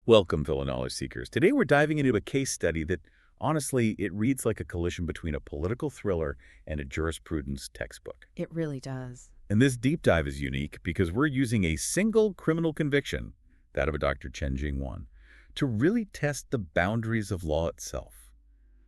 Welcome, fellow knowledge seekers. Today we're diving into a case study that, honestly, it reads like a collision between a political thriller and a jurisprudence textbook. It really does. And this deep dive is unique because we're using a single criminal conviction, that of a Dr. Chen Jing-Wan, to really test the boundaries of law itself.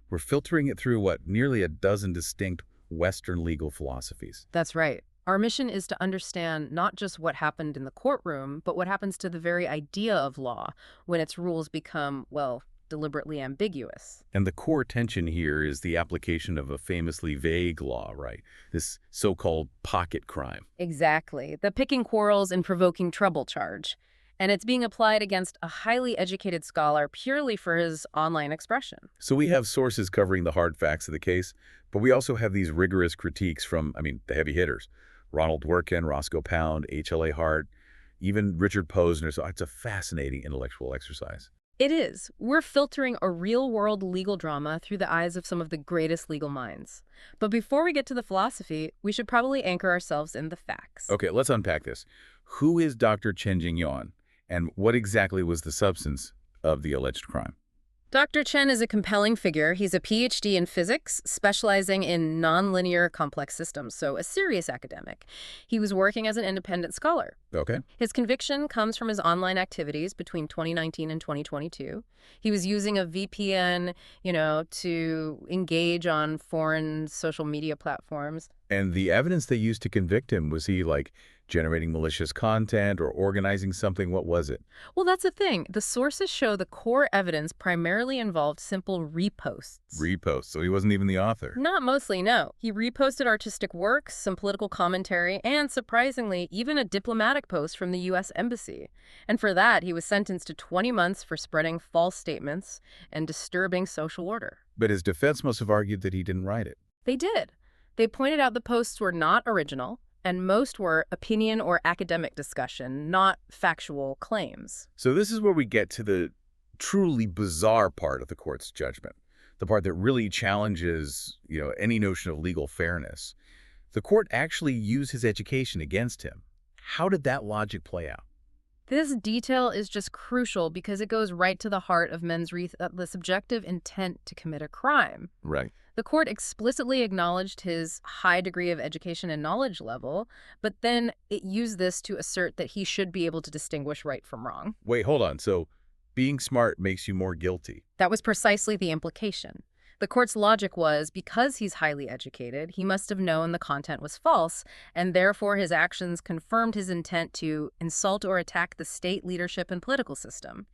We're filtering it through, nearly a dozen distinct Western legal philosophies. That's right. Our mission is to understand not just what happened in the courtroom, but what happens to the very idea of law when its rules become, well, deliberately ambiguous. And the core tension here is the application of a famously vague law, right? This so-called pocket crime. Exactly. The picking quarrels and provoking trouble charge. And it's being applied against a highly educated scholar purely for his online expression. So we have sources covering the hard facts of the case, but we also have these rigorous critiques from, the heavy hitters. Ronald Dworkin, Roscoe Pound, H.L.A. Hart, even Richard Posner. So it's a fascinating intellectual exercise. It is. We're filtering a real-world legal drama through the eyes of some of the greatest legal minds. But before we get to the philosophy, we should probably anchor ourselves in the facts. Okay, let's unpack this. Who is Dr. Chen Jing-Yuan, and what exactly was the substance of the alleged crime? Dr. Chen is a compelling figure. He's a PhD in physics, specializing in nonlinear complex systems, so a serious academic. He was working as an independent scholar. Okay. His conviction comes from his online activities between 2019 and 2022. He was using a VPN, to engage on foreign social media platforms. And the evidence they used to convict him, was he, generating malicious content or organizing something? What was it? Well, that's the thing. The sources show the core evidence primarily involved simple reposts. Reposts, so he wasn't even the author. Not mostly, no. He reposted artistic works, some political commentary, and, surprisingly, even a diplomatic post from the U.S. Embassy. And for that, he was sentenced to 20 months for spreading false statements and disturbing social order. But his defense must have argued that he didn't write it. They did. They pointed out the posts were not original, and most were opinion or academic discussion, not factual claims. So this is where we get to the truly bizarre part of the court's judgment, the part that really challenges, any notion of legal fairness. The court actually used his education against him. How did that logic play out? This detail is just crucial because it goes right to the heart of mens rea, the subjective intent to commit a crime. Right. The court explicitly acknowledged his high degree of education and knowledge level, but then it used this to assert that he should be able to distinguish right from wrong. Wait, hold on. So being smart makes you more guilty. That was precisely the implication. The court's logic was, because he's highly educated, he must have known the content was false, and therefore his actions confirmed his intent to insult or attack the state leadership and political system.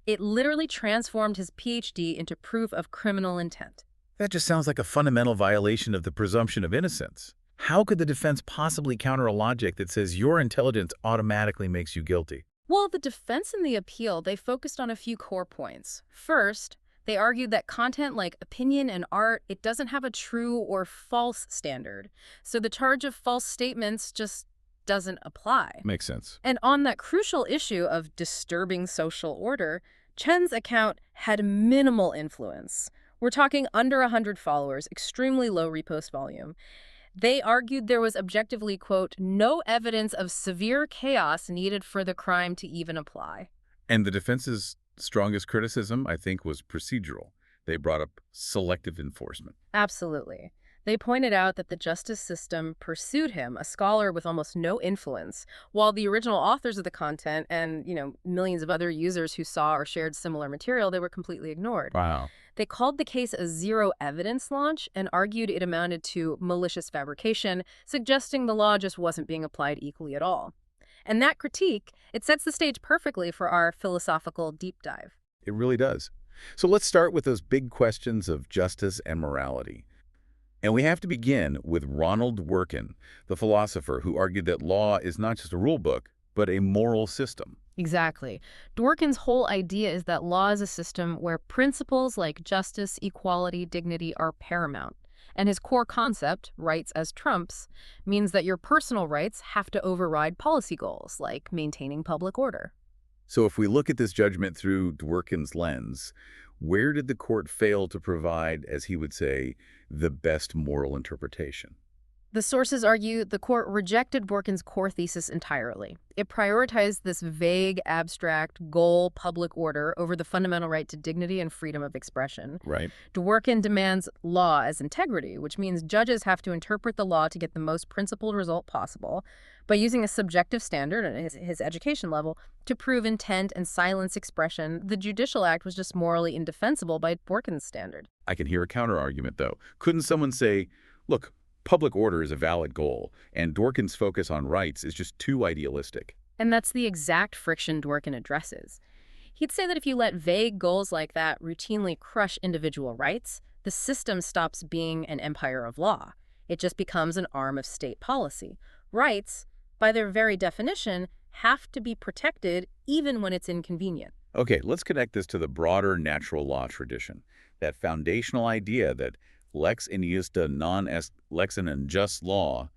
It literally transformed his PhD into proof of criminal intent. That just sounds like a fundamental violation of the presumption of innocence. How could the defense possibly counter a logic that says your intelligence automatically makes you guilty? Well, the defense and the appeal, they focused on a few core points. First, they argued that content like opinion and art, it doesn't have a true or false standard. So the charge of false statements just doesn't apply. Makes sense. And on that crucial issue of disturbing social order, Chen's account had minimal influence. We're talking under 100 followers, extremely low repost volume. They argued there was objectively, quote, no evidence of severe chaos needed for the crime to even apply. And the defense's strongest criticism, I think, was procedural. They brought up selective enforcement. Absolutely. They pointed out that the justice system pursued him, a scholar with almost no influence, while the original authors of the content and, millions of other users who saw or shared similar material, they were completely ignored. Wow. They called the case a zero evidence launch and argued it amounted to malicious fabrication, suggesting the law just wasn't being applied equally at all. And that critique, it sets the stage perfectly for our philosophical deep dive. It really does. So let's start with those big questions of justice and morality. And we have to begin with Ronald Dworkin, the philosopher who argued that law is not just a rule book, but a moral system. Exactly. Dworkin's whole idea is that law is a system where principles like justice, equality, dignity are paramount. And his core concept, rights as trumps, means that your personal rights have to override policy goals, like maintaining public order. So if we look at this judgment through Dworkin's lens, where did the court fail to provide, as he would say, the best moral interpretation? The sources argue the court rejected Dworkin's core thesis entirely. It prioritized this vague, abstract, goal public order over the fundamental right to dignity and freedom of expression. Right. Dworkin demands law as integrity, which means judges have to interpret the law to get the most principled result possible by using a subjective standard, his education level, to prove intent and silence expression. The Judicial Act was just morally indefensible by Dworkin's standard. I can hear a counter-argument, though. Couldn't someone say, look, public order is a valid goal, and Dworkin's focus on rights is just too idealistic? And that's the exact friction Dworkin addresses. He'd say that if you let vague goals like that routinely crush individual rights, the system stops being an empire of law. It just becomes an arm of state policy. Rights, by their very definition, have to be protected even when it's inconvenient. Okay, let's connect this to the broader natural law tradition, that foundational idea that lex injusta non est lex in unjust law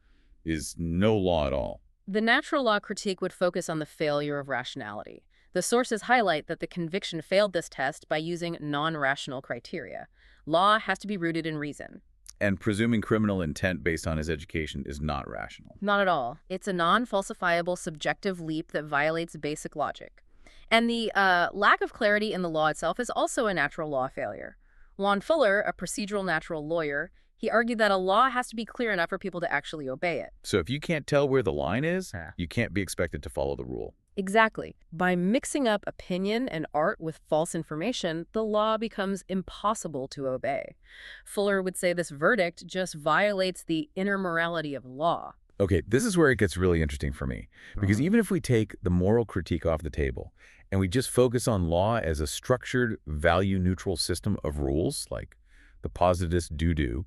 is no law at all. The natural law critique would focus on the failure of rationality. The sources highlight that the conviction failed this test by using non-rational criteria. Law has to be rooted in reason. And presuming criminal intent based on his education is not rational. Not at all. It's a non-falsifiable subjective leap that violates basic logic. And the lack of clarity in the law itself is also a natural law failure. Lon Fuller, a procedural natural lawyer, he argued that a law has to be clear enough for people to actually obey it. So if you can't tell where the line is, you can't be expected to follow the rule. Exactly. By mixing up opinion and art with false information, the law becomes impossible to obey. Fuller would say this verdict just violates the inner morality of law. Okay, this is where it gets really interesting for me. Because even if we take the moral critique off the table and we just focus on law as a structured, value-neutral system of rules, like the positivist do-do,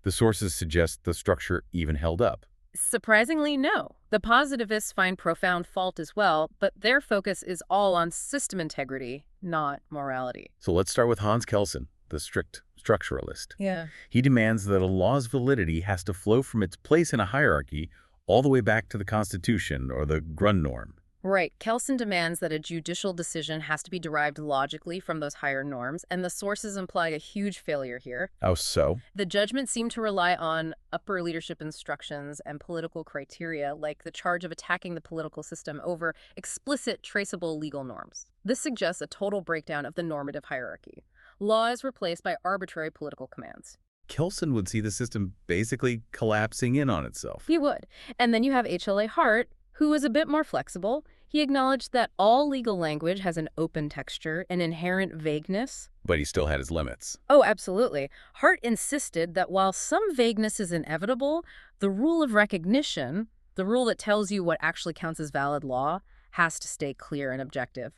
the sources suggest the structure even held up. Surprisingly, no. The positivists find profound fault as well, but their focus is all on system integrity, not morality. So let's start with Hans Kelsen, the strict structuralist. Yeah. He demands that a law's validity has to flow from its place in a hierarchy all the way back to the Constitution or the Grundnorm. Right. Kelsen demands that a judicial decision has to be derived logically from those higher norms, and the sources imply a huge failure here. How so? The judgments seem to rely on upper leadership instructions and political criteria, like the charge of attacking the political system over explicit, traceable legal norms. This suggests a total breakdown of the normative hierarchy. Law is replaced by arbitrary political commands. Kelsen would see the system basically collapsing in on itself. He would. And then you have H.L.A. Hart, who was a bit more flexible. He acknowledged that all legal language has an open texture, an inherent vagueness. But he still had his limits. Oh, absolutely. Hart insisted that while some vagueness is inevitable, the rule of recognition, the rule that tells you what actually counts as valid law, has to stay clear and objective.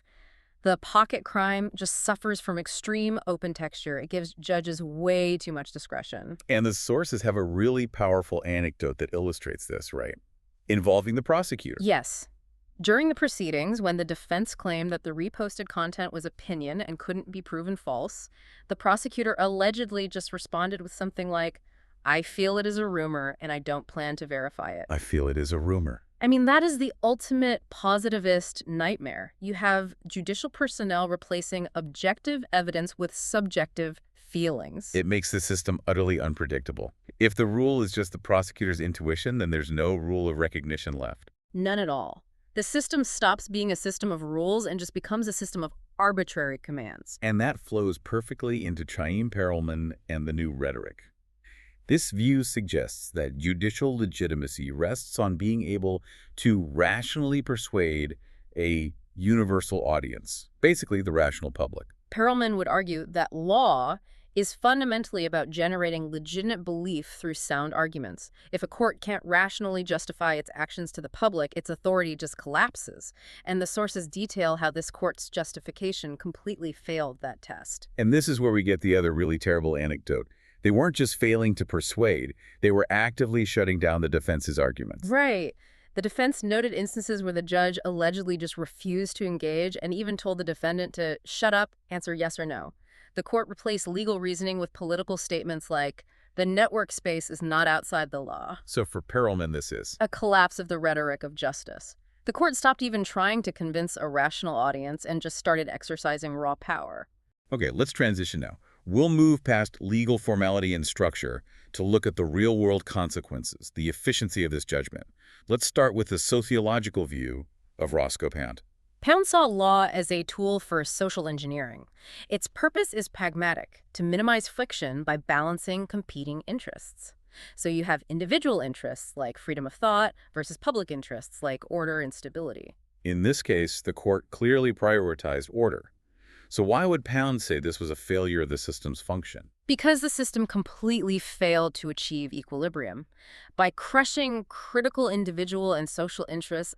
The pocket crime just suffers from extreme open texture. It gives judges way too much discretion. And the sources have a really powerful anecdote that illustrates this, right? Involving the prosecutor. Yes. During the proceedings, when the defense claimed that the reposted content was opinion and couldn't be proven false, the prosecutor allegedly just responded with something like, "I feel it is a rumor and I don't plan to verify it." I feel it is a rumor. I mean, that is the ultimate positivist nightmare. You have judicial personnel replacing objective evidence with subjective feelings. It makes the system utterly unpredictable. If the rule is just the prosecutor's intuition, then there's no rule of recognition left. None at all. The system stops being a system of rules and just becomes a system of arbitrary commands. And that flows perfectly into Chaim Perelman and the new rhetoric. This view suggests that judicial legitimacy rests on being able to rationally persuade a universal audience, basically the rational public. Perelman would argue that law is fundamentally about generating legitimate belief through sound arguments. If a court can't rationally justify its actions to the public, its authority just collapses. And the sources detail how this court's justification completely failed that test. And this is where we get the other really terrible anecdote. They weren't just failing to persuade, they were actively shutting down the defense's arguments. Right. The defense noted instances where the judge allegedly just refused to engage and even told the defendant to shut up, answer yes or no. The court replaced legal reasoning with political statements like, "The network space is not outside the law." So for Perelman, this is a collapse of the rhetoric of justice. The court stopped even trying to convince a rational audience and just started exercising raw power. Okay, let's transition now. We'll move past legal formality and structure to look at the real-world consequences, the efficiency of this judgment. Let's start with the sociological view of Roscoe Pound. Pound saw law as a tool for social engineering. Its purpose is pragmatic, to minimize friction by balancing competing interests. So you have individual interests like freedom of thought versus public interests like order and stability. In this case, the court clearly prioritized order. So why would Pound say this was a failure of the system's function? Because the system completely failed to achieve equilibrium. By crushing critical individual and social interests,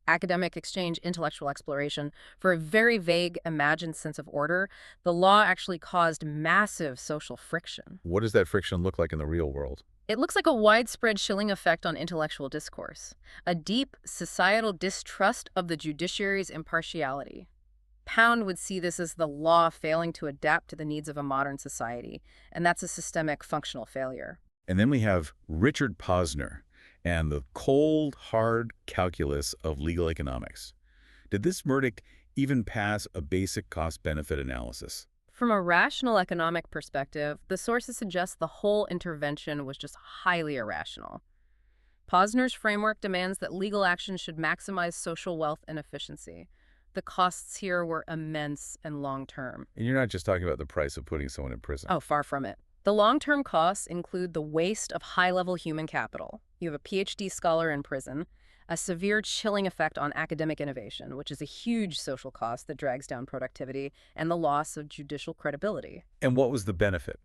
academic exchange, intellectual exploration, for a very vague, imagined sense of order, the law actually caused massive social friction. What does that friction look like in the real world? It looks like a widespread chilling effect on intellectual discourse, a deep societal distrust of the judiciary's impartiality. Pound would see this as the law failing to adapt to the needs of a modern society, and that's a systemic functional failure. And then we have Richard Posner and the cold, hard calculus of legal economics. Did this verdict even pass a basic cost-benefit analysis? From a rational economic perspective, the sources suggest the whole intervention was just highly irrational. Posner's framework demands that legal action should maximize social wealth and efficiency. The costs here were immense and long-term. And you're not just talking about the price of putting someone in prison. Oh, far from it. The long-term costs include the waste of high-level human capital. You have a PhD scholar in prison, a severe chilling effect on academic innovation, which is a huge social cost that drags down productivity, and the loss of judicial credibility. And what was the benefit?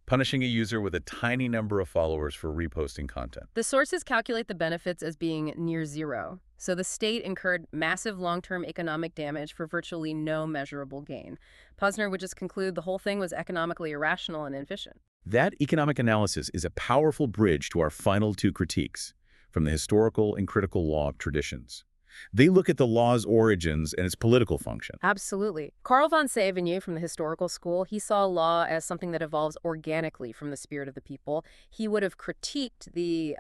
Punishing a user with a tiny number of followers for reposting content. The sources calculate the benefits as being near zero. So the state incurred massive long-term economic damage for virtually no measurable gain. Posner would just conclude the whole thing was economically irrational and inefficient. That economic analysis is a powerful bridge to our final two critiques from the historical and critical law traditions. They look at the law's origins and its political function. Absolutely. Carl von Savigny from the historical school, he saw law as something that evolves organically from the spirit of the people. He would have critiqued the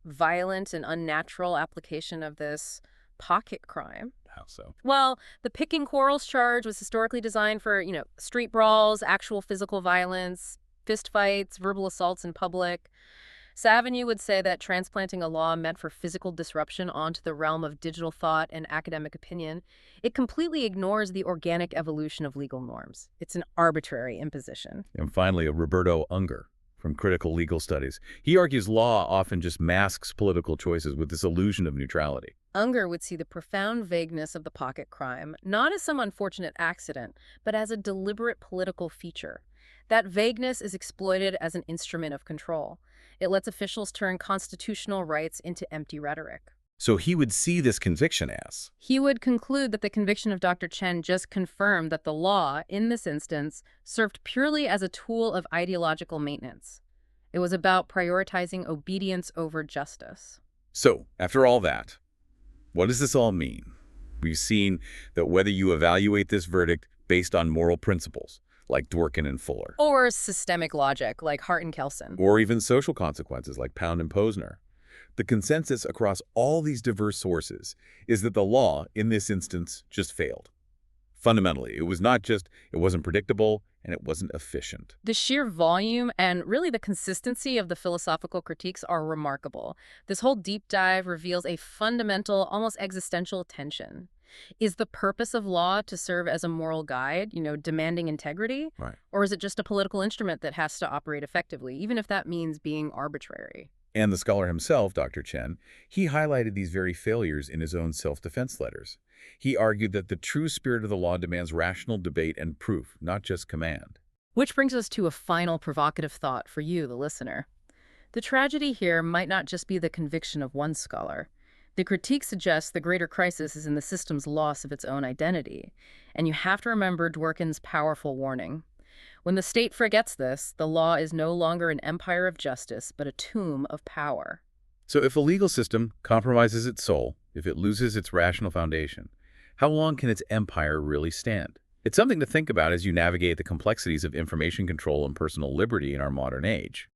violent and unnatural application of this pocket crime. How so? Well, the picking quarrels charge was historically designed for, street brawls, actual physical violence, fistfights, verbal assaults in public. Savigny would say that transplanting a law meant for physical disruption onto the realm of digital thought and academic opinion. It completely ignores the organic evolution of legal norms. It's an arbitrary imposition. And finally, Roberto Unger from Critical Legal Studies. He argues law often just masks political choices with this illusion of neutrality. Unger would see the profound vagueness of the pocket crime, not as some unfortunate accident, but as a deliberate political feature. That vagueness is exploited as an instrument of control. It lets officials turn constitutional rights into empty rhetoric. So he would see this conviction as? He would conclude that the conviction of Dr. Chen just confirmed that the law, in this instance, served purely as a tool of ideological maintenance. It was about prioritizing obedience over justice. So, after all that, what does this all mean? We've seen that whether you evaluate this verdict based on moral principles, like Dworkin and Fuller, Or systemic logic, like Hart and Kelsen. or even social consequences like Pound and Posner, the consensus across all these diverse sources is that the law, in this instance, just failed. Fundamentally, it wasn't predictable, and it wasn't efficient. The sheer volume and really the consistency of the philosophical critiques are remarkable. This whole deep dive reveals a fundamental, almost existential tension. Is the purpose of law to serve as a moral guide, demanding integrity? Right. Or is it just a political instrument that has to operate effectively, even if that means being arbitrary? And the scholar himself, Dr. Chen, he highlighted these very failures in his own self-defense letters. He argued that the true spirit of the law demands rational debate and proof, not just command. Which brings us to a final provocative thought for you, the listener. The tragedy here might not just be the conviction of one scholar. The critique suggests the greater crisis is in the system's loss of its own identity. And you have to remember Dworkin's powerful warning. When the state forgets this, the law is no longer an empire of justice, but a tomb of power. So if a legal system compromises its soul, if it loses its rational foundation, how long can its empire really stand? It's something to think about as you navigate the complexities of information control and personal liberty in our modern age.